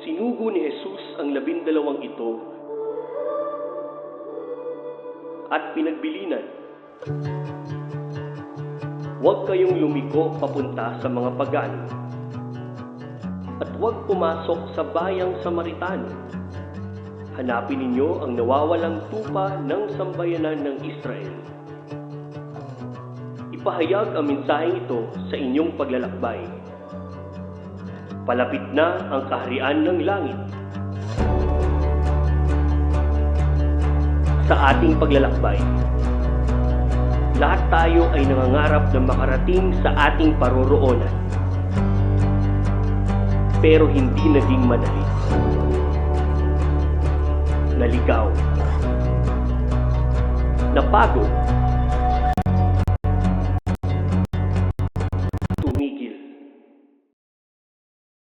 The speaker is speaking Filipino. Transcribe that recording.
Sinugo ni Jesus ang 12 ito at pinagbilinan, "Huwag kayong lumiko papunta sa mga pagano, at huwag pumasok sa bayang Samaritano. Hanapin ninyo ang nawawalang tupa ng sambayanan ng Israel. Ipahayag ang mensaheng ito sa inyong paglalakbay. Palapit na ang kaharian ng langit." Sa ating paglalakbay, lahat tayo ay nangangarap na makarating sa ating paroroonan. Pero hindi naging madali. Naligaw, napagod,